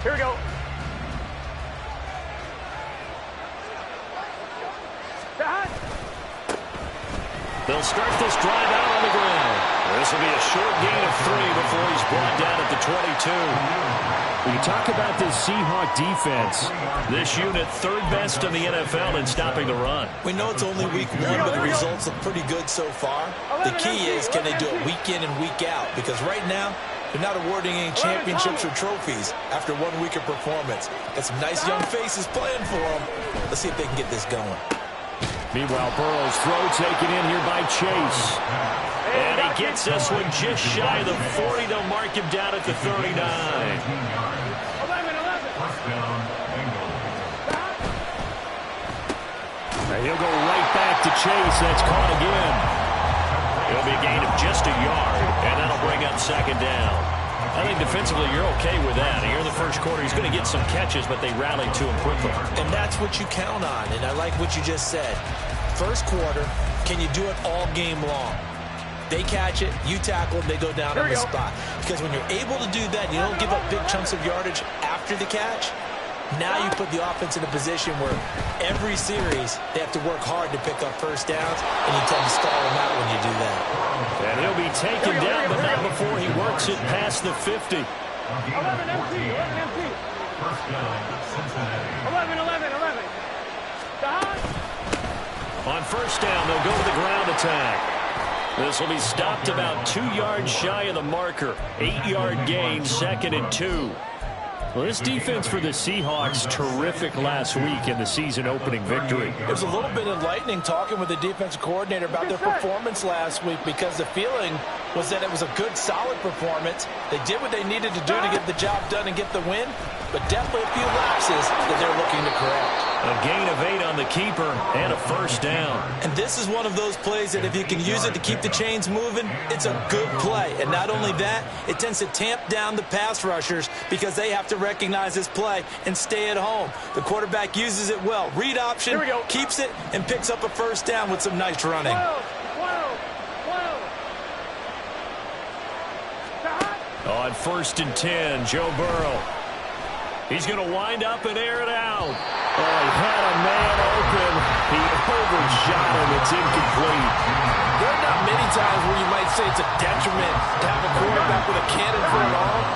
Here we go. They'll start this drive out on the ground. This will be a short gain of 3 before he's brought down at the 22. When you talk about this Seahawk defense, this unit third best in the NFL in stopping the run. We know it's only week 1, but the results look pretty good so far. The key is, can they do it week in and week out? Because right now, they're not awarding any championships or trophies after 1 week of performance. Got some nice young faces playing for them. Let's see if they can get this going. Meanwhile, Burrow's throw taken in here by Chase. And he gets this one just shy of the 40. They'll mark him down at the 39. And he'll go right back to Chase. That's caught again. It'll be a gain of just a yard, and that'll bring up second down. I think defensively you're okay with that. Here in the first quarter, he's going to get some catches, but they rallied to him quickly. And that's what you count on, and I like what you just said. First quarter, can you do it all game long? They catch it, you tackle them, they go down on the spot. Because when you're able to do that, you don't give up big chunks of yardage after the catch. Now you put the offense in a position where every series they have to work hard to pick up first downs, and you tend to stall them out when you do that. And he'll be taken down, but not before he works it past the 50. 11 empty. 11. On first down, they'll go to the ground attack. This will be stopped about 2 yards shy of the marker. 8-yard gain, 2nd and 2. Well, this defense for the Seahawks, terrific last week in the season-opening victory. It was a little bit enlightening talking with the defensive coordinator about their performance last week, because the feeling was that it was a good, solid performance. They did what they needed to do to get the job done and get the win, but definitely a few lapses that they're looking to correct. A gain of 8 on the keeper and a first down. And this is one of those plays that if you can use it to keep the chains moving, it's a good play. And not only that, it tends to tamp down the pass rushers because they have to recognize this play and stay at home. The quarterback uses it well. Read option, keeps it, and picks up a first down with some nice running. On 1st and 10, Joe Burrow. He's going to wind up and air it out. Oh, he had a man open. He overshot him. It's incomplete. There are not many times where you might say it's a detriment to have a quarterback with a cannon for an arm,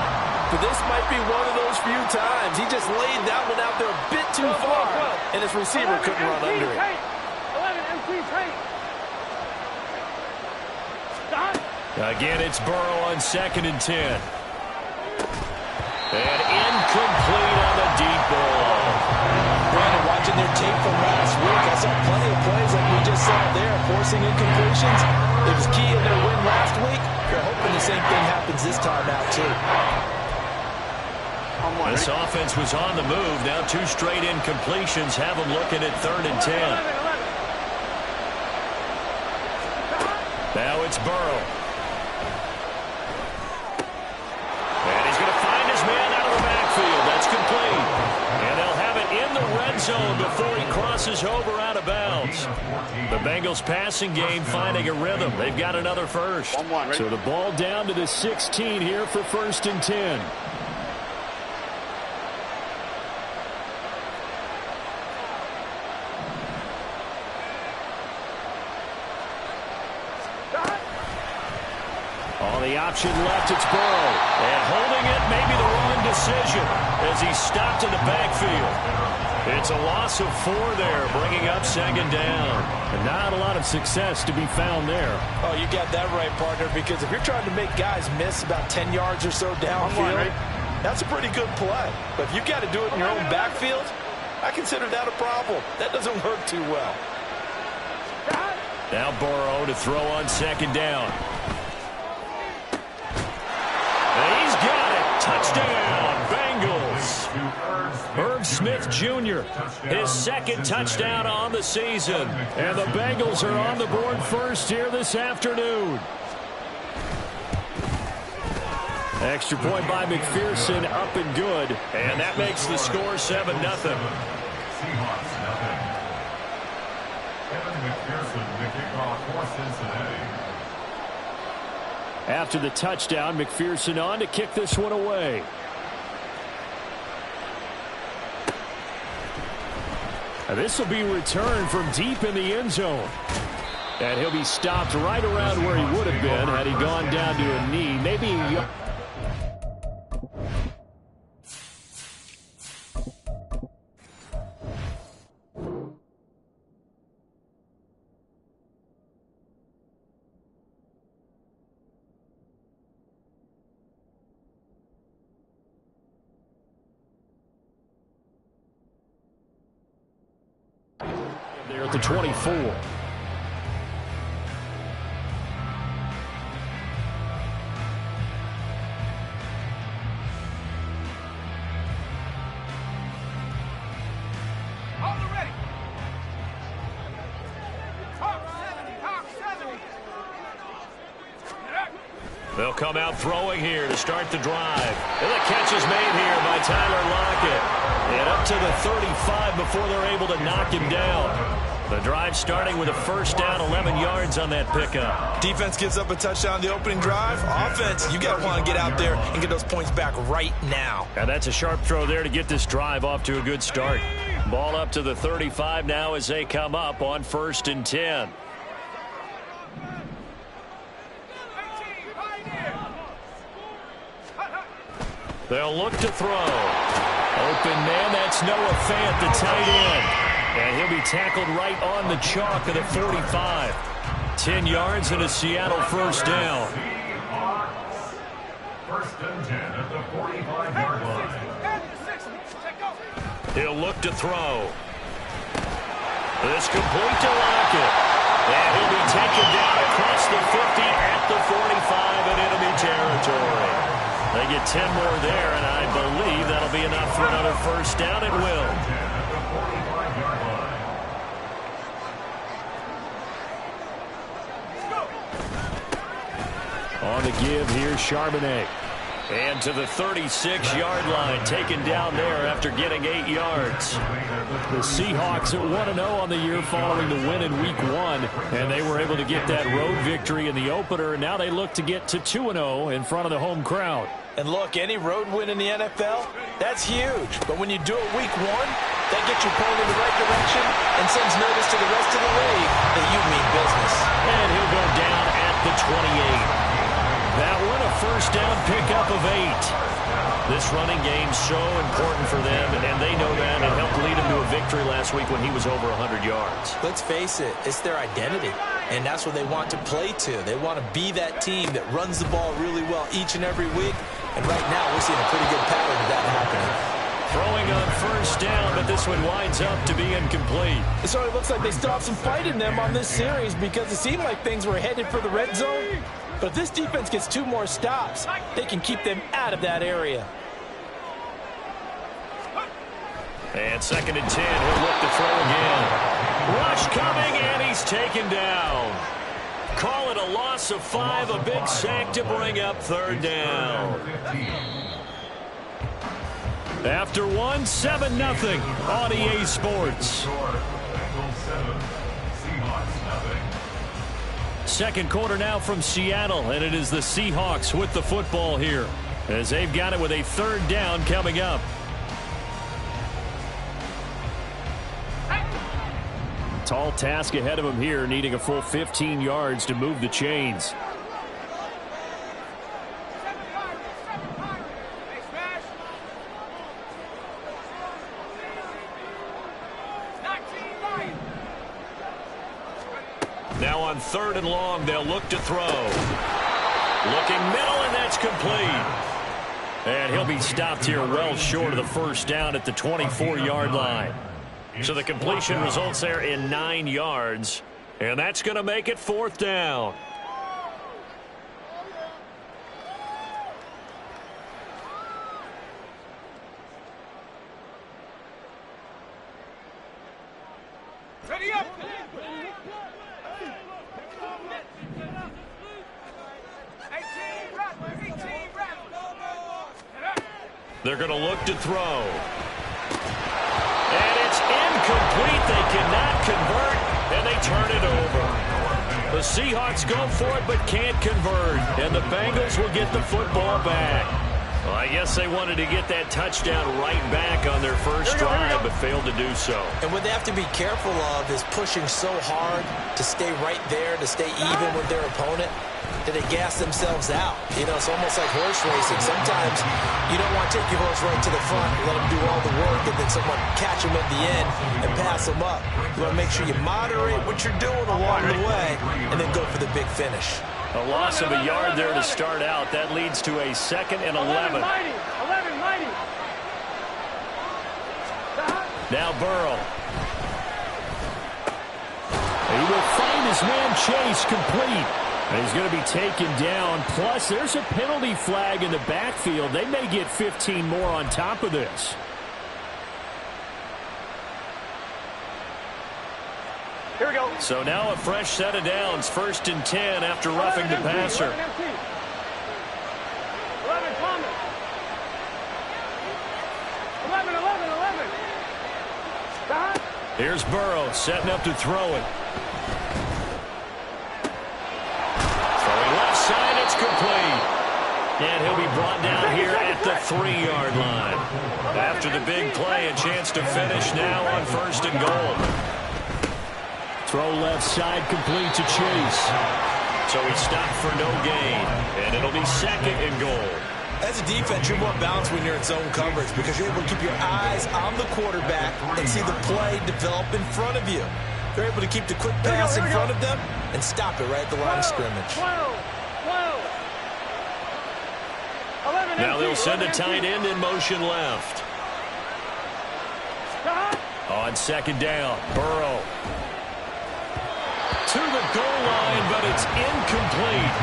but this might be one of those few times. He just laid that one out there a bit too far, and his receiver couldn't run under it. 11 empty. Again, it's Burrow on 2nd and 10. And incomplete on the deep ball. Brandon, watching their tape from last week, I saw plenty of plays like we just saw there, forcing incompletions. It was key in their win last week. They're hoping the same thing happens this time out, too. This offense was on the move. Now 2 straight incompletions have them looking at 3rd and 10. Now it's Burrow. And he's going to find his man out of the backfield. That's complete. And they'll have it in the red zone before he crosses over out of bounds. The Bengals passing game finding a rhythm. They've got another first. So the ball down to the 16 here for 1st and 10. On the option left, it's Burrow. And holding it may be the wrong decision as he stopped in the backfield. It's a loss of 4 there, bringing up 2nd down. And not a lot of success to be found there. Oh, you got that right, partner, because if you're trying to make guys miss about 10 yards or so downfield, that's a pretty good play. But if you got to do it in your own backfield, I consider that a problem. That doesn't work too well. Now Burrow to throw on 2nd down. He's got it. Touchdown, Bengals. Herb Smith Jr., his 2nd touchdown on the season. And the Bengals are on the board first here this afternoon. Extra point by McPherson, up and good. And that makes the score 7-0. Seahawks nothing. Kevin McPherson, the kickoff for Cincinnati. After the touchdown, McPherson on to kick this one away. This will be returned from deep in the end zone. And he'll be stopped right around where he would have been had he gone down to a knee. Maybe there at the 24. They'll come out throwing here to start the drive. And the catch is made here by Tyler Lockett. And up to the 35 before they're able to knock him down. The drive starting with a first down, 11 yards on that pickup. Defense gives up a touchdown the opening drive. Offense, you got to want to get out there and get those points back right now. And that's a sharp throw there to get this drive off to a good start. Ball up to the 35 now as they come up on 1st and 10. They'll look to throw. Open man, that's Noah Fant, the tight end. And he'll be tackled right on the chalk of the 45. 10 yards and a Seattle first down. 1st and 10 at the 45-yard line. He'll look to throw. This complete to Lockett. And he'll be taken down across the 50 at the 45 in enemy territory. They get 10 more there, and I believe that'll be enough for another first down. It will. On the give here, Charbonnet. And to the 36-yard line, taken down there after getting 8 yards. The Seahawks at 1-0 on the year following the win in Week 1, and they were able to get that road victory in the opener, and now they look to get to 2-0 in front of the home crowd. And look, any road win in the NFL, that's huge. But when you do it Week 1, that gets you pulling in the right direction and sends notice to the rest of the league that you mean business. And he'll go down at the 28. That one, a first down pickup of 8. This running game's so important for them, and they know that. It helped lead them to a victory last week when he was over 100 yards. Let's face it, it's their identity, and that's what they want to play to. They want to be that team that runs the ball really well each and every week, and right now we're seeing a pretty good pattern of that happening. Throwing on first down, but this one winds up to be incomplete. It sort of looks like they still have some fight in them on this series because it seemed like things were headed for the red zone. But if this defense gets 2 more stops, they can keep them out of that area. And 2nd and 10, he'll look to throw again. Rush coming, and he's taken down. Call it a loss of 5, a big sack to bring up 3rd down. After 1, 7-0 on EA Sports. Second quarter now from Seattle, and it is the Seahawks with the football here as they've got it with a 3rd down coming up. Tall task ahead of him here, needing a full 15 yards to move the chains. Now on 3rd and long, they'll look to throw. Looking middle, and that's complete. And he'll be stopped here well short of the first down at the 24-yard line. So the completion results there in 9 yards, and that's going to make it 4th down. Ready up! They're going to look to throw. And it's incomplete. They cannot convert, and they turn it over. The Seahawks go for it but can't convert, and the Bengals will get the football back. Well, I guess they wanted to get that touchdown right back on their first drive, but failed to do so. And what they have to be careful of is pushing so hard to stay right there, to stay even with their opponent, that they gas themselves out. You know, it's almost like horse racing. Sometimes you don't want to take your horse right to the front and let them do all the work, and then someone catch them at the end and pass them up. You want to make sure you moderate what you're doing along the way and then go for the big finish. A loss of a yard there to start out. That leads to a 2nd and 11. Now Burrow. He will find his man Chase complete. And he's going to be taken down. Plus, there's a penalty flag in the backfield. They may get 15 more on top of this. Here we go. So now a fresh set of downs. 1st and 10 after roughing the passer. 11 Thomas. 11. Here's Burrow setting up to throw it. Throwing left side, it's complete. And he'll be brought down here at the 3-yard line. After the big play, a chance to finish now on 1st and goal. Throw left side complete to Chase. So he stopped for no gain. And it'll be 2nd and goal. As a defense, you're more balanced when you're in zone coverage because you're able to keep your eyes on the quarterback and see the play develop in front of you. They're able to keep the quick pass in front of them and stop it right at the line of scrimmage. 11. Now they'll send a tight end in motion left. On 2nd down, Burrow. To the goal line, but it's incomplete.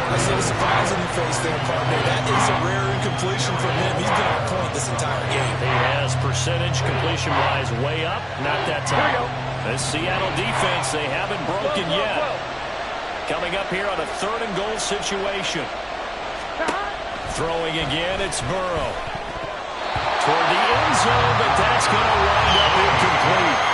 I see the surprise in the face there, partner. That is a rare incompletion from him. He's been on point this entire game. He has percentage completion-wise way up. Not that time. The Seattle defense, they haven't broken yet. Coming up here on a 3rd and goal situation. Throwing again, it's Burrow. Toward the end zone, but that's going to wind up incomplete.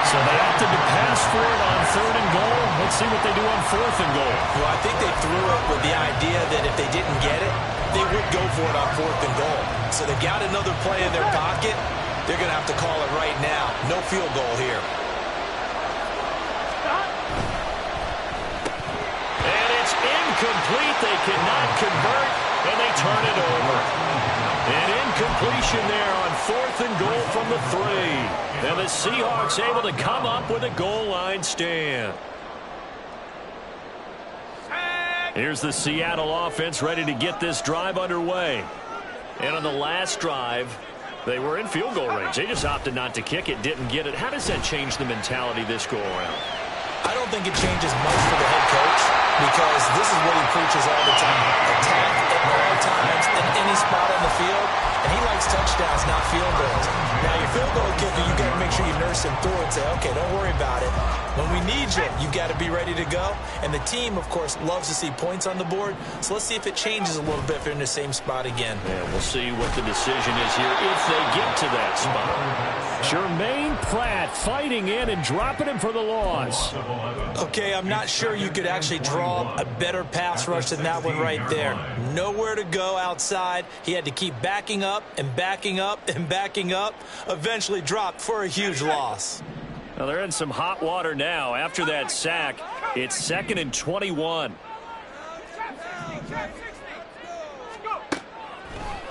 So they opted to pass for it on 3rd and goal. Let's see what they do on 4th and goal. Well, I think they threw it with the idea that if they didn't get it, they would go for it on 4th and goal. So they got another play in their pocket. They're going to have to call it right now. No field goal here. And it's incomplete. They cannot convert, and they turn it over. An incompletion there on 4th and goal from the 3. And the Seahawks able to come up with a goal line stand. Here's the Seattle offense ready to get this drive underway. And on the last drive, they were in field goal range. They just opted not to kick it, didn't get it. How does that change the mentality this go around? I don't think it changes much for the head coach because this is what he preaches all the time. Attack at all times in any spot on the field, and he likes touchdowns, not field goals. Now, your field goal kicker, you got to make sure you nurse him through and say, okay, don't worry about it. When we need you, you got to be ready to go. And the team, of course, loves to see points on the board. So let's see if it changes a little bit if they're in the same spot again. Yeah, we'll see what the decision is here if they get to that spot. Jermaine Pratt fighting in and dropping him for the loss. Okay, I'm not sure you could actually draw a better pass rush than that one right there. Nowhere to go outside. He had to keep backing up and backing up and backing up. Eventually dropped for a huge loss. Well, they're in some hot water now. After that sack, it's 2nd and 21.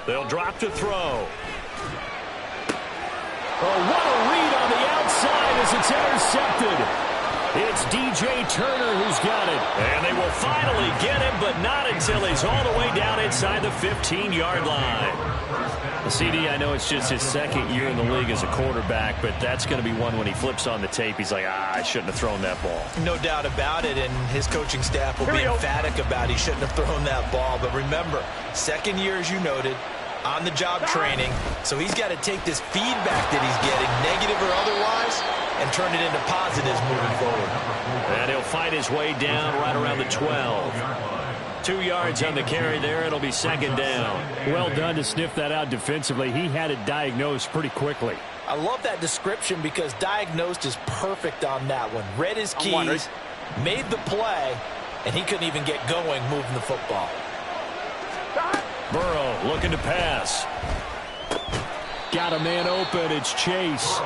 They'll drop to throw. Oh, what a read on the outside as it's intercepted. It's DJ Turner who's got it. And they will finally get him, but not until he's all the way down inside the 15-yard line. The CD, I know it's just his 2nd year in the league as a quarterback, but that's going to be one when he flips on the tape. He's like, I shouldn't have thrown that ball. No doubt about it, and his coaching staff will be emphatic about he shouldn't have thrown that ball. But remember, 2nd year, as you noted, on-the-job training, so he's got to take this feedback that he's getting, negative or otherwise, and turn it into positives moving forward. And he'll fight his way down right around the 12. 2 yards on the carry there. It'll be 2nd down. Well done to sniff that out defensively. He had it diagnosed pretty quickly. I love that description because diagnosed is perfect on that one. Read his keys, made the play, and he couldn't even get going moving the football. Burrow looking to pass. Got a man open. It's Chase.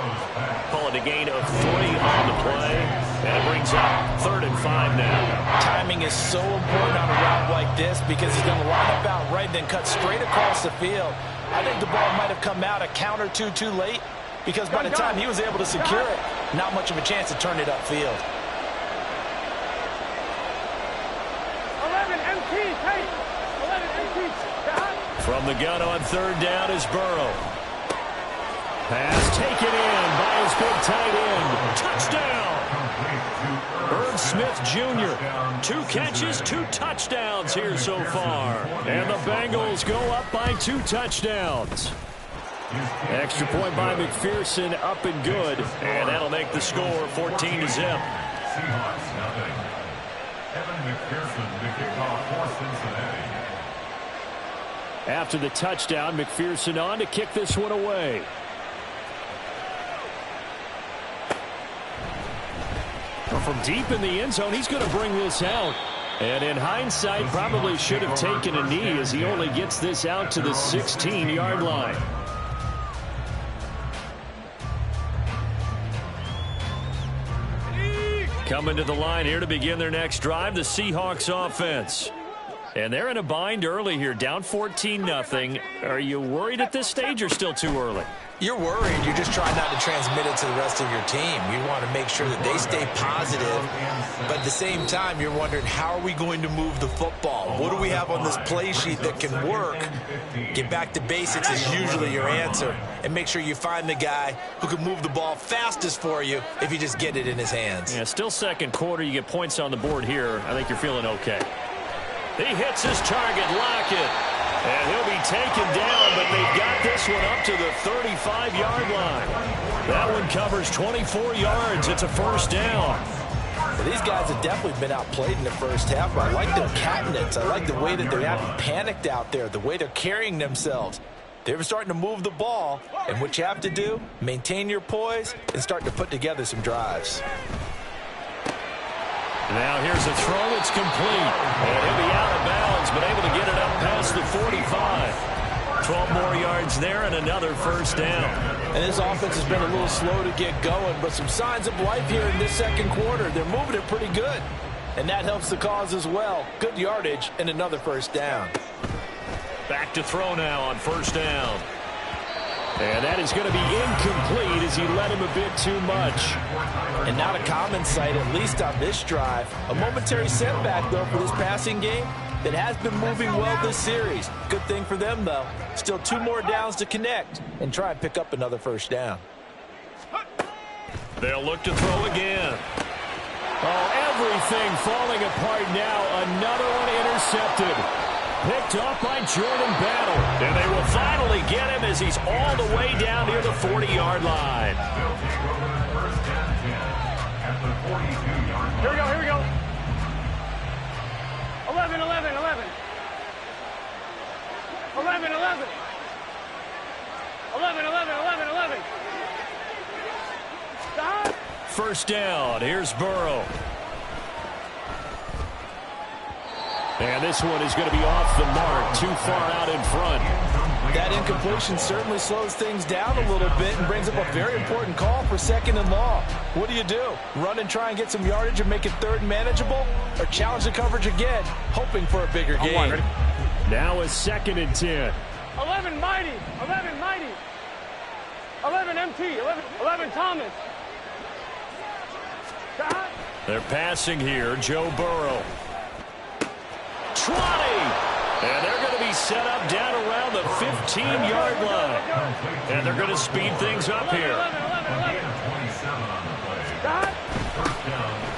Call it a gain of 3 on the play. And it brings up 3rd and 5 now. Timing is so important on a route like this because he's going to line up out right, then cut straight across the field. I think the ball might have come out a count or two too late because by the time he was able to secure it, not much of a chance to turn it upfield. 11 MT, hey! 11 MT. From the gun on 3rd down is Burrow. Pass taken in by his big tight end. Touchdown! Irv Smith Jr. 2 catches, 2 touchdowns here so far. And the Bengals go up by 2 touchdowns. Extra point by McPherson, up and good. And that'll make the score 14-0. Seahawks nothing. Evan McPherson, the kickoff for Cincinnati. After the touchdown, McPherson on to kick this one away. From deep in the end zone, he's going to bring this out. And in hindsight, probably should have taken a knee as he only gets this out to the 16-yard line. Coming to the line here to begin their next drive, the Seahawks offense. And they're in a bind early here, down 14-0. Are you worried at this stage or still too early? You're worried. You're just trying not to transmit it to the rest of your team. You want to make sure that they stay positive, but at the same time, you're wondering, how are we going to move the football? What do we have on this play sheet that can work? Get back to basics is usually your answer, and make sure you find the guy who can move the ball fastest for you if you just get it in his hands. Yeah, still second quarter. You get points on the board here. I think you're feeling okay. He hits his target, Lockett. And he'll be taken down, but they've got this one up to the 35-yard line. That one covers 24 yards. It's a first down. Well, these guys have definitely been outplayed in the first half, but I like their cabinets. I like the way that they're having panicked out there, the way they're carrying themselves. They're starting to move the ball, and what you have to do, maintain your poise and start to put together some drives. Now here's a throw. It's complete. And he'll be out of bounds, but able to get it up past the 45. 12 more yards there and another first down. And this offense has been a little slow to get going, but some signs of life here in this second quarter. They're moving it pretty good, and that helps the cause as well. Good yardage and another first down. Back to throw now on first down. And that is going to be incomplete as he led him a bit too much. And not a common sight, at least on this drive. A momentary setback, though, for this passing game that has been moving well this series. Good thing for them, though. Still 2 more downs to connect and try and pick up another first down. They'll look to throw again. Oh, everything falling apart now. Another one intercepted. Picked off by Jordan Battle. And they will finally get him as he's all the way down near the 40-yard line. Here we go, here we go. 11, 11, 11. 11, 11. 11, 11, 11, 11. Stop. First down. Here's Burrow. And this one is going to be off the mark, too far out in front. That incompletion certainly slows things down a little bit and brings up a very important call for 2nd and long. What do? Run and try and get some yardage and make it 3rd and manageable? Or challenge the coverage again, hoping for a bigger gain? Now a 2nd and 10. 11 Mighty. 11 Mighty. 11 MT. 11 Thomas. Stop. They're passing here. Joe Burrow. 20. And they're going to be set up down around the 15-yard line. And they're going to speed things up here. 11.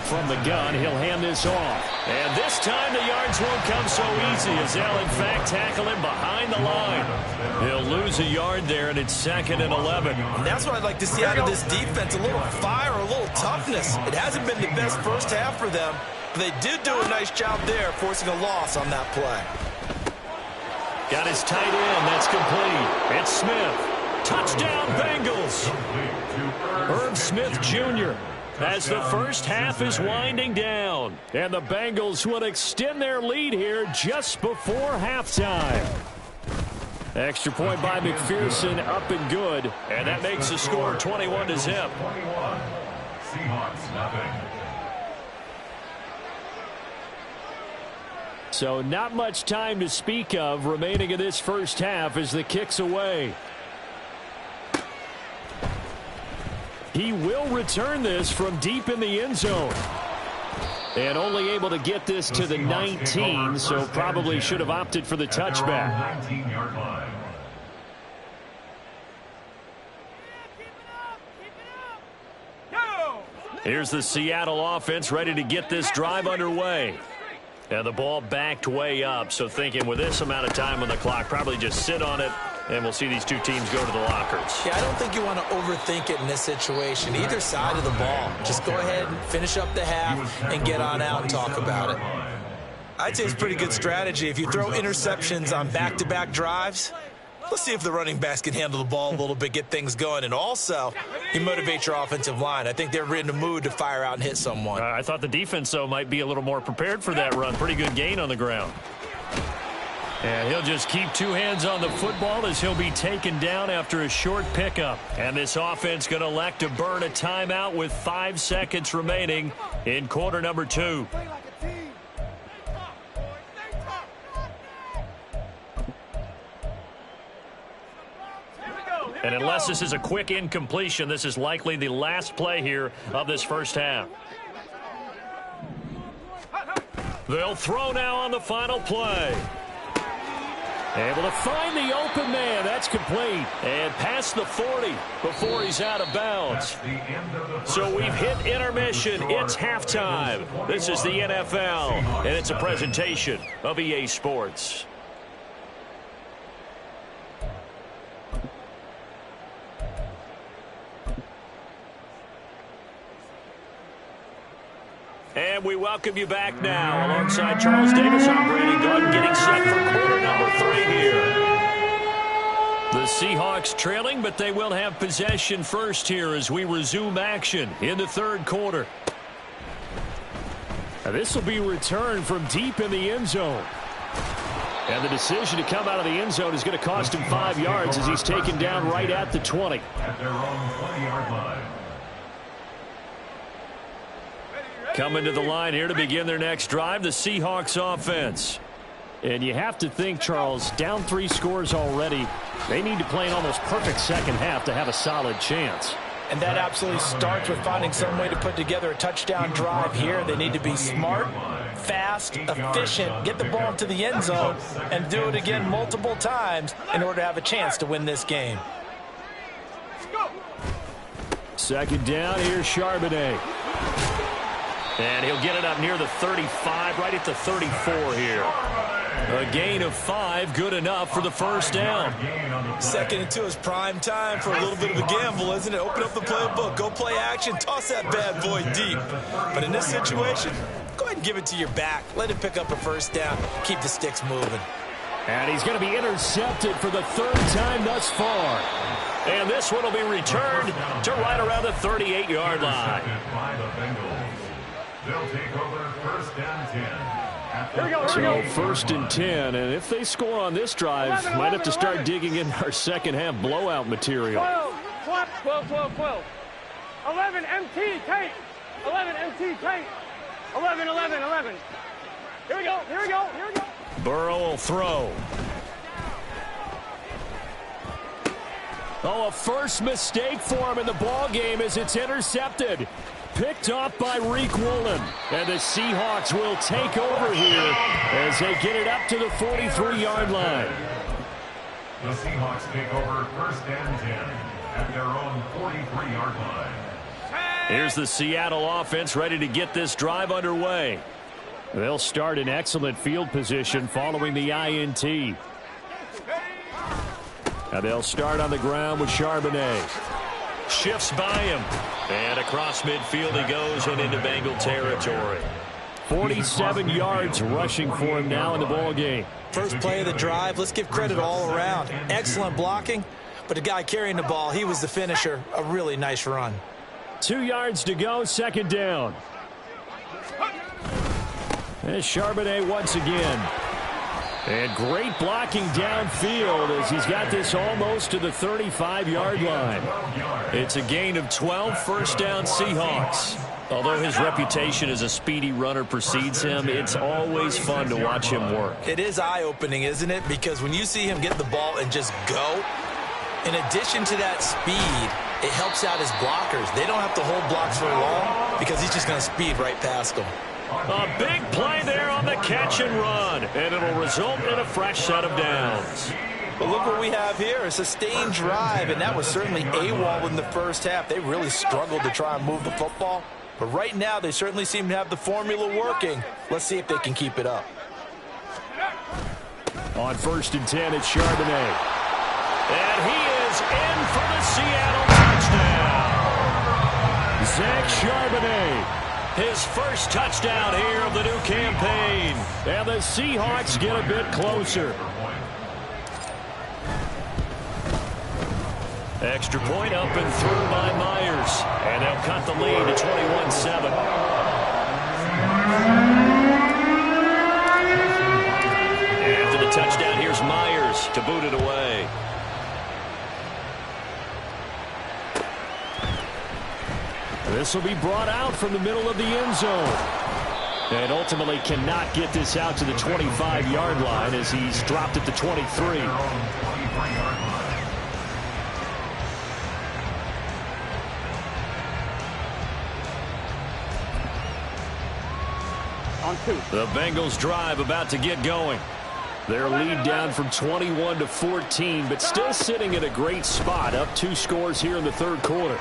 From the gun, he'll hand this off. And this time the yards won't come so easy as they'll, in fact, tackle him behind the line. He'll lose a yard there, and it's 2nd and 11. And that's what I'd like to see out of this defense, a little fire, a little toughness. It hasn't been the best first half for them, but they did do a nice job there, forcing a loss on that play. Got his tight end. That's complete. It's Smith. Touchdown, Bengals. Irv Smith Jr. as the first half is winding down. And the Bengals will extend their lead here just before halftime. Extra point by McPherson, up and good. And that makes the score 21-0. Seahawks, nothing. So not much time to speak of remaining in this first half as the kick's away. He will return this from deep in the end zone. And only able to get this to the 19, so probably should have opted for the touchback. 19-yard line. Here's the Seattle offense ready to get this drive underway. And the ball backed way up, so thinking with this amount of time on the clock, probably just sit on it, and we'll see these two teams go to the lockers. Yeah, I don't think you want to overthink it in this situation. Either side of the ball. Just go ahead and finish up the half and get on out and talk about it. I'd say it's a pretty good strategy. If you throw interceptions on back-to-back drives, let's see if the running backs can handle the ball a little bit, get things going. And also, you motivate your offensive line. I think they're in the mood to fire out and hit someone. I thought the defense, though, might be a little more prepared for that run. Pretty good gain on the ground. And he'll just keep two hands on the football as he'll be taken down after a short pickup. And this offense going to elect to burn a timeout with 5 seconds remaining in quarter number 2. And unless this is a quick incompletion, this is likely the last play here of this first half. They'll throw now on the final play. Able to find the open man. That's complete. And past the 40 before he's out of bounds. So we've hit intermission. It's halftime. This is the NFL, and it's a presentation of EA Sports. And we welcome you back now. Alongside Charles Davis, I'm Brandon Gunn, getting set for quarter number 3 here. The Seahawks trailing, but they will have possession first here as we resume action in the third quarter. Now this will be returned from deep in the end zone. And the decision to come out of the end zone is going to cost him 5 yards as he's taken down right at the 20. At their own 20-yard line. Coming to the line here to begin their next drive, the Seahawks offense. And you have to think, Charles, down 3 scores already. They need to play an almost perfect second half to have a solid chance. And that absolutely starts with finding some way to put together a touchdown drive here. They need to be smart, fast, efficient, get the ball to the end zone, and do it again multiple times in order to have a chance to win this game. Second down, here's Charbonnet. And he'll get it up near the 35, right at the 34 here. A gain of 5, good enough for the first down. 2nd and 2 is prime time for a little bit of a gamble, isn't it? Open up the playbook, go play action, toss that bad boy deep. But in this situation, go ahead and give it to your back. Let it pick up a first down. Keep the sticks moving. And he's going to be intercepted for the 3rd time thus far. And this one will be returned to right around the 38-yard line. They'll take over first and 10. Here we go. So 1st and 10, and if they score on this drive, 11, might have to start 11. digging in our second half blowout material. 12. 11 MT, Kate. 11 MT, Kate. 11. Here we go. Burrow will throw. Oh, a first mistake for him in the ball game as it's intercepted. Picked off by Reek Woolen. And the Seahawks will take over here as they get it up to the 43-yard line. The Seahawks take over first and 10 at their own 43-yard line. Here's the Seattle offense ready to get this drive underway. They'll start in excellent field position following the INT. Now they'll start on the ground with Charbonnet. Shifts by him. And across midfield he goes and into Bengal territory. 47 yards rushing for him now in the ball game. First play of the drive, let's give credit all around. Excellent blocking, but the guy carrying the ball, he was the finisher. A really nice run. 2 yards to go, second down. And Charbonnet once again. And great blocking downfield as he's got this almost to the 35-yard line. It's a gain of 12, first down Seahawks. Although his reputation as a speedy runner precedes him, it's always fun to watch him work. It is eye-opening, isn't it? Because when you see him get the ball and just go, in addition to that speed, it helps out his blockers. They don't have to hold blocks for long because he's just going to speed right past them. A big play there on the catch and run, and it'll result in a fresh set of downs. But look what we have here, a sustained drive, and that was certainly AWOL in the first half. They really struggled to try and move the football. But right now, they certainly seem to have the formula working. Let's see if they can keep it up. On 1st and 10, it's Charbonnet. And he is in for the Seattle touchdown. Zach Charbonnet. His first touchdown here of the new campaign. And the Seahawks get a bit closer. Extra point up and through by Myers. And they'll cut the lead to 21-7. After the touchdown, here's Myers to boot it away. This will be brought out from the middle of the end zone. And ultimately cannot get this out to the 25-yard line as he's dropped at the 23. On 2. The Bengals drive about to get going. Their lead down from 21 to 14, but still sitting at a great spot, up 2 scores here in the third quarter.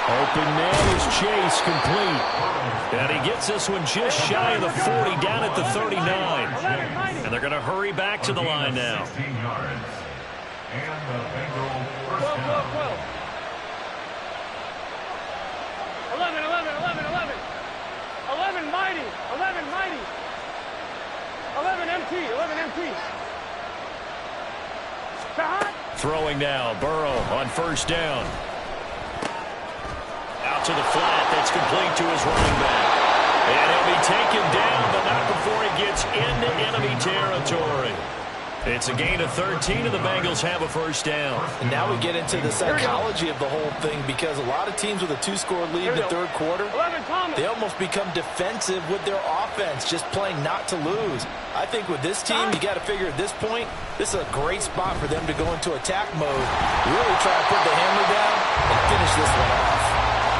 Open man is Chase, complete. And he gets this one just shy of the 40, down at the 39. And they're going to hurry back to the line now. 12, 11, mighty. 11 MT. Throwing now, Burrow on 1st down. Out to the flat, that's complete to his running back. And he'll be taken down, but not before he gets into enemy territory. It's a gain of 13, and the Bengals have a first down. And now we get into the psychology of the whole thing, because a lot of teams with a 2-score lead in the third quarter, they almost become defensive with their offense, just playing not to lose. I think with this team, you got to figure at this point, this is a great spot for them to go into attack mode, really try to put the hammer down and finish this one off.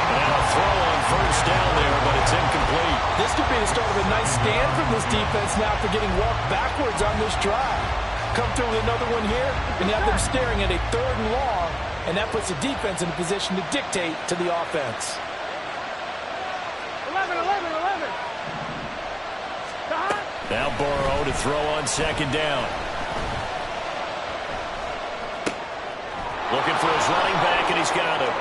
And a throw on 1st down there, but it's incomplete. This could be the start of a nice stand from this defense now for getting walked backwards on this drive. Come through with another one here, and you have them staring at a 3rd and long, and that puts the defense in a position to dictate to the offense. 11. Now Burrow to throw on 2nd down. Looking for his running back, and he's got him.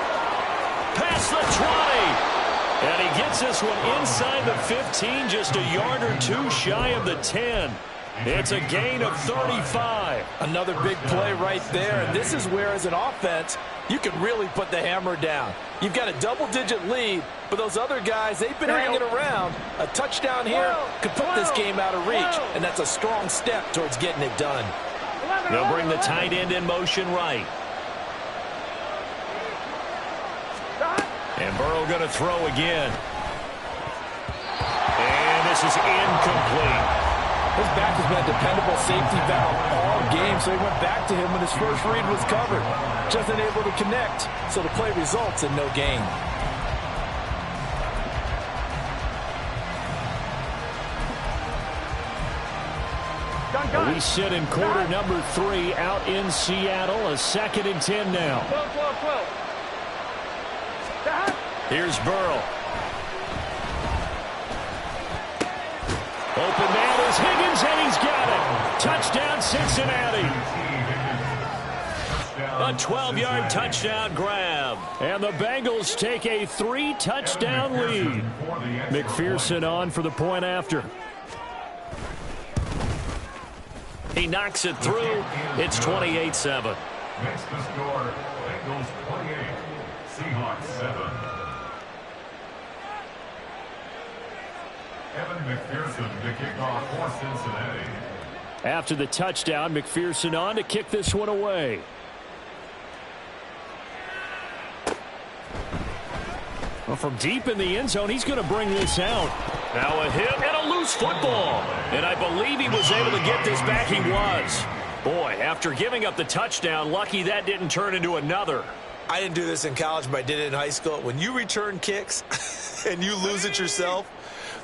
Past the 20. And he gets this one inside the 15, just a yard or 2 shy of the 10. It's a gain of 35. Another big play right there, and this is where, as an offense, you can really put the hammer down. You've got a double-digit lead, but those other guys, they've been hanging around. A touchdown here could put this game out of reach, and that's a strong step towards getting it done. They'll bring the tight end in motion right. And Burrow going to throw again. And this is incomplete. His back has been a dependable safety valve all game, so he went back to him when his first read was covered. Just unable to connect, so the play results in no gain. We sit in quarter number 3 out in Seattle, a 2nd and 10 now. 12. Here's Burrow. Open man is Higgins, and he's got it. Touchdown, Cincinnati. A 12-yard touchdown grab. And the Bengals take a 3-touchdown lead. McPherson on for the point after. He knocks it through. It's 28-7. Next to score, Bengals 28, Seahawks 7. Evan McPherson to kick off for Cincinnati. After the touchdown, McPherson on to kick this one away. Well, from deep in the end zone, he's going to bring this out. Now a hit and a loose football. And I believe he was able to get this back. He was. Boy, after giving up the touchdown, lucky that didn't turn into another. I didn't do this in college, but I did it in high school. When you return kicks and you lose it yourself,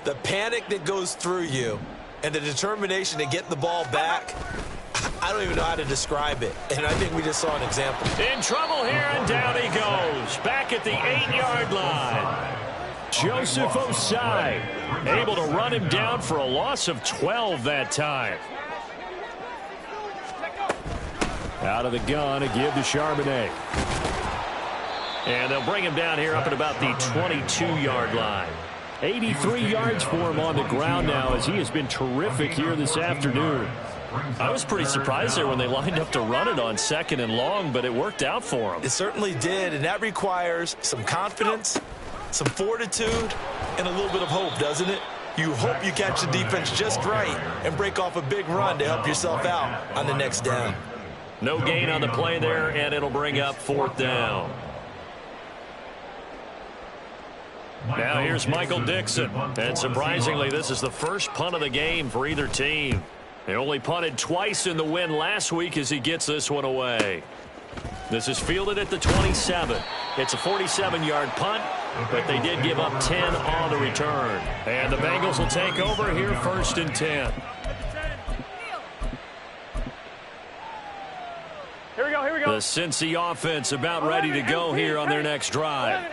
the panic that goes through you and the determination to get the ball back, I don't even know how to describe it. And I think we just saw an example. In trouble here, and down he goes. Back at the 8-yard line. Joseph Osai able to run him down for a loss of 12 that time. Out of the gun, a give to Charbonnet. And they'll bring him down here up at about the 22-yard line. 83 yards for him on the ground now, as he has been terrific here this afternoon. I was pretty surprised there when they lined up to run it on 2nd and long, but it worked out for him. It certainly did, and that requires some confidence, some fortitude, and a little bit of hope, doesn't it? You hope you catch the defense just right and break off a big run to help yourself out on the next down. No gain on the play there, and it'll bring up 4th down. Now here's Michael Dixon. And surprisingly, this is the first punt of the game for either team. They only punted twice in the win last week as he gets this one away. This is fielded at the 27. It's a 47-yard punt, but they did give up 10 on the return. And the Bengals will take over here 1st and 10. Here we go, here we go. The Cincy offense about ready to go here on their next drive.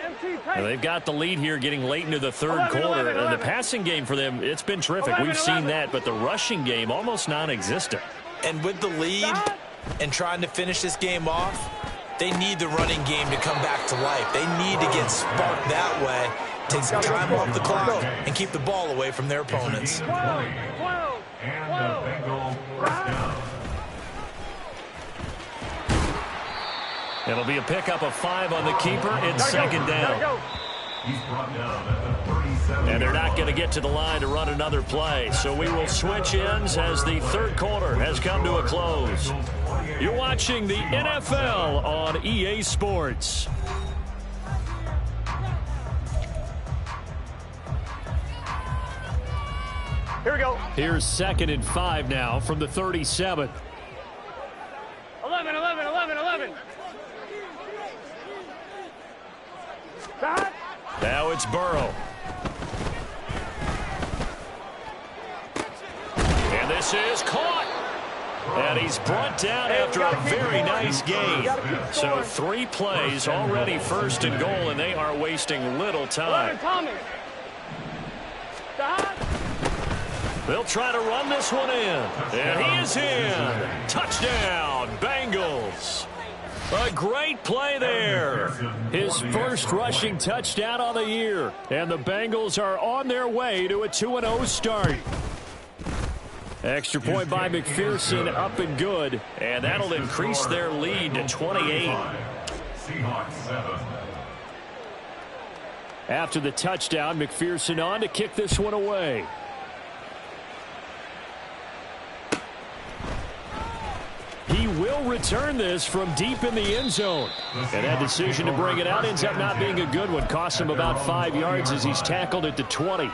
And they've got the lead here getting late into the 3rd quarter. And the passing game for them, it's been terrific. We've seen that, but the rushing game almost non-existent. And with the lead and trying to finish this game off, they need the running game to come back to life. They need to get sparked that way, take some time off the clock, and keep the ball away from their opponents. And the Bengal first down. It'll be a pickup of 5 on the keeper. It's 2nd down. He's brought down at the 37. And they're not going to get to the line to run another play. So we will switch ends as the 3rd quarter has come to a close. You're watching the NFL on EA Sports. Here we go. Here's 2nd and 5 now from the 37. 11, 11, 11, 11. Now it's Burrow. And this is caught. And he's brought down after a very nice game. So 3 plays already 1st and goal, and they are wasting little time. They'll try to run this one in. And he is in. Touchdown, Bengals. A great play there. His first rushing touchdown of the year. And the Bengals are on their way to a 2-0 start. Extra point by McPherson, up and good. And that'll increase their lead to 28. Seahawks 7. After the touchdown, McPherson on to kick this one away. He will return this from deep in the end zone. And that decision to bring it out ends up not being a good one. Cost him about 5 yards as he's tackled at the 20.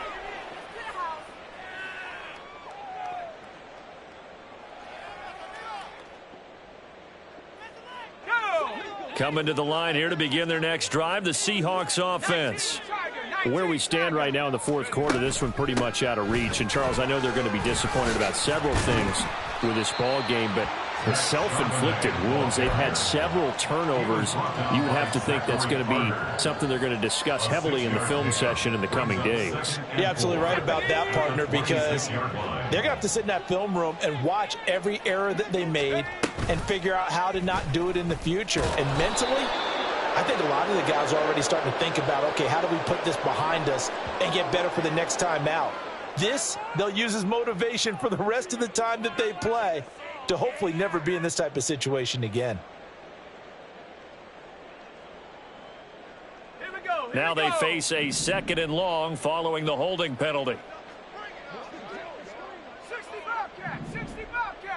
Coming to the line here to begin their next drive, the Seahawks offense. Where we stand right now in the 4th quarter, this one pretty much out of reach. And, Charles, I know they're going to be disappointed about several things with this ball game, but the self-inflicted wounds, they've had several turnovers. You would have to think that's going to be something they're going to discuss heavily in the film session in the coming days. You're absolutely right about that, partner, because they're going to have to sit in that film room and watch every error that they made and figure out how to not do it in the future. And mentally, I think a lot of the guys are already starting to think about, okay, how do we put this behind us and get better for the next time out? This, they'll use as motivation for the rest of the time that they play to hopefully never be in this type of situation again. Now they face a 2nd and long following the holding penalty. 60 Bobcat, 60 Bobcat.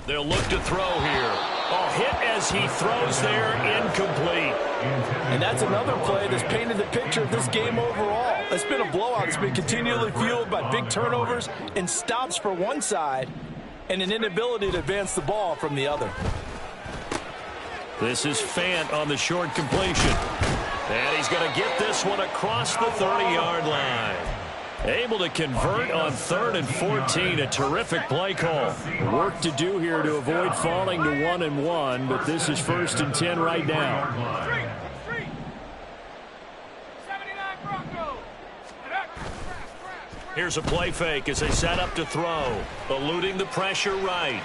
They'll look to throw here. Oh, hit as he throws there, incomplete. And that's another play that's painted the picture of this game overall. It's been a blowout. It's been continually fueled by big turnovers and stops for one side and an inability to advance the ball from the other. This is Fant on the short completion. And he's going to get this one across the 30-yard line. Able to convert on 3rd and 14. A terrific play call. Work to do here to avoid falling to 1-1, but this is 1st and 10 right now. Here's a play fake as they set up to throw. Eluding the pressure right.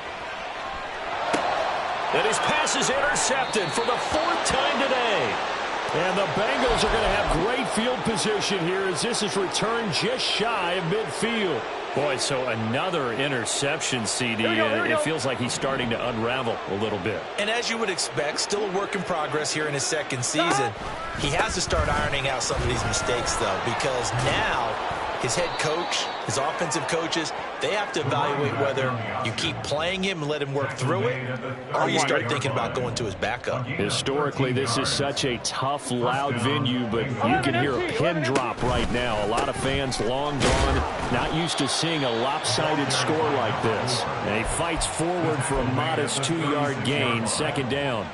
And his pass is intercepted for the 4th time today. And the Bengals are going to have great field position here as this is returned just shy of midfield. Boy, so another interception, CD. It feels like he's starting to unravel a little bit. And as you would expect, still a work in progress here in his 2nd season. He has to start ironing out some of these mistakes, though, because now his head coach, his offensive coaches, they have to evaluate whether you keep playing him and let him work through it, or you start thinking about going to his backup. Historically, this is such a tough, loud venue, but you can hear a pin drop right now. A lot of fans long gone, not used to seeing a lopsided score like this. And he fights forward for a modest 2-yard gain, 2nd down.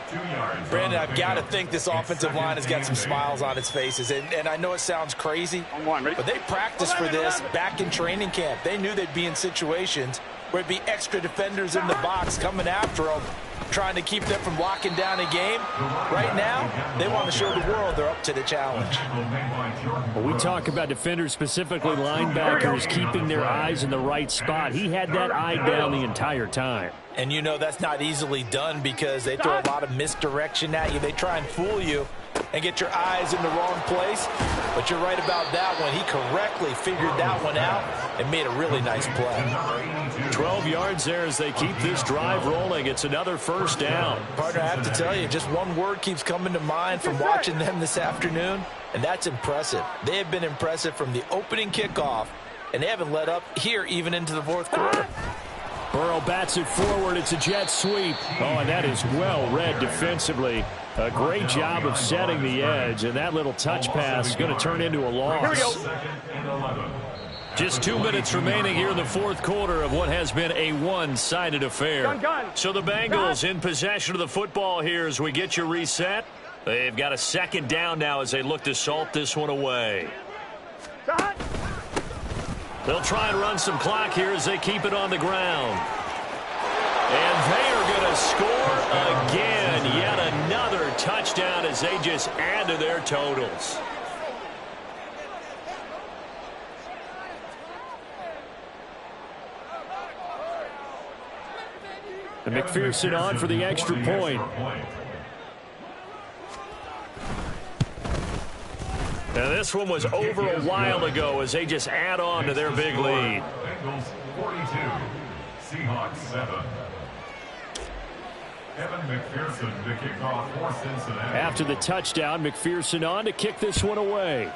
Brandon, I've got to think this offensive line has got some smiles on its faces. And I know it sounds crazy, but they practiced for this back in training camp. They knew they'd be in situations where it'd be extra defenders in the box coming after them, trying to keep them from locking down a game. Right now, they want to show the world they're up to the challenge. When we talk about defenders, specifically linebackers, keeping their eyes in the right spot, he had that eye down the entire time. And you know that's not easily done because they throw a lot of misdirection at you. They try and fool you and get your eyes in the wrong place. But you're right about that one. He correctly figured that one out and made a really nice play. 12 yards there as they keep this drive rolling. It's another 1st down. Partner, I have to tell you, just one word keeps coming to mind from watching them this afternoon, and that's impressive. They have been impressive from the opening kickoff, and they haven't let up here even into the 4th quarter. Burrow bats it forward. It's a jet sweep. Oh, and that is well read defensively. A great job of setting the edge, and that little touch pass is going to turn into a loss. Here we go. Just 2 minutes remaining here in the 4th quarter of what has been a one-sided affair. Gun. So the Bengals in possession of the football here as we get you reset. They've got a 2nd down now as they look to salt this one away. They'll try and run some clock here as they keep it on the ground. And they are going to score again. Yet another touchdown as they just add to their totals. And McPherson on for the extra point. Now this one was over a while ago as they just add on to their big lead. Bengals 42, Seahawks 7. Evan McPherson to kick off for Cincinnati. After the touchdown, McPherson on to kick this one away.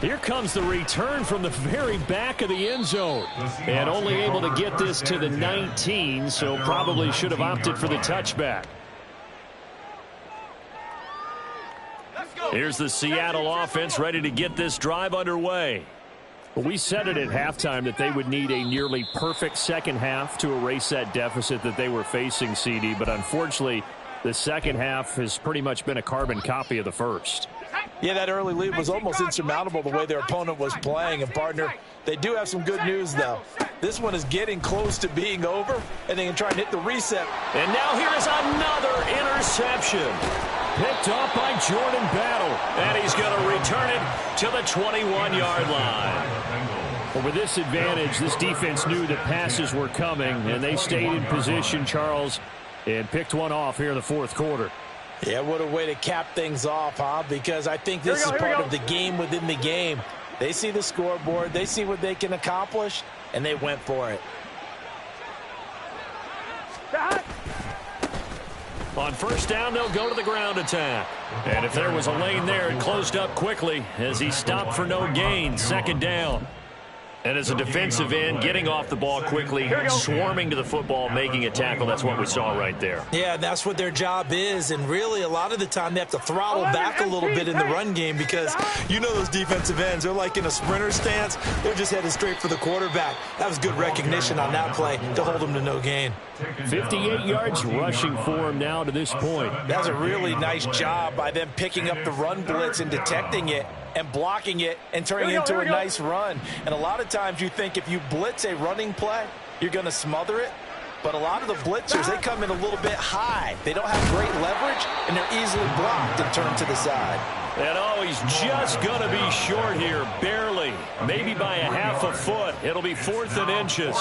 Here comes the return from the very back of the end zone. And only able to get this to the 19, so probably should have opted for the touchback. Here's the Seattle offense ready to get this drive underway. We said it at halftime that they would need a nearly perfect 2nd half to erase that deficit that they were facing, CD. But unfortunately, the 2nd half has pretty much been a carbon copy of the 1st. Yeah, that early lead was almost insurmountable the way their opponent was playing. And, partner, they do have some good news, though. This one is getting close to being over, and they can try and hit the reset. And now here is another interception. Picked off by Jordan Battle. And he's going to return it to the 21-yard line. Well, with this advantage, this defense knew that passes were coming, and they stayed in position, Charles, and picked one off here in the 4th quarter. Yeah, what a way to cap things off, huh? Because I think this is part of the game within the game. They see the scoreboard, they see what they can accomplish, and they went for it. On 1st down, they'll go to the ground attack. And if there was a lane there, it closed up quickly as he stopped for no gain. 2nd down. And as a defensive end, getting off the ball quickly, swarming to the football, making a tackle, that's what we saw right there. Yeah, that's what their job is, and really a lot of the time they have to throttle back a little bit in the run game because you know those defensive ends, they're like in a sprinter stance. They're just headed straight for the quarterback. That was good recognition on that play to hold them to no gain. 58 yards rushing for him now to this point. That's a really nice job by them picking up the run blitz and detecting it and blocking it and turning it into a nice run. And a lot of times you think if you blitz a running play, you're going to smother it. But a lot of the blitzers, they come in a little bit high. They don't have great leverage, and they're easily blocked and turned to the side. And oh, he's just going to be short here, barely. Maybe by a half a foot. It'll be 4th and inches.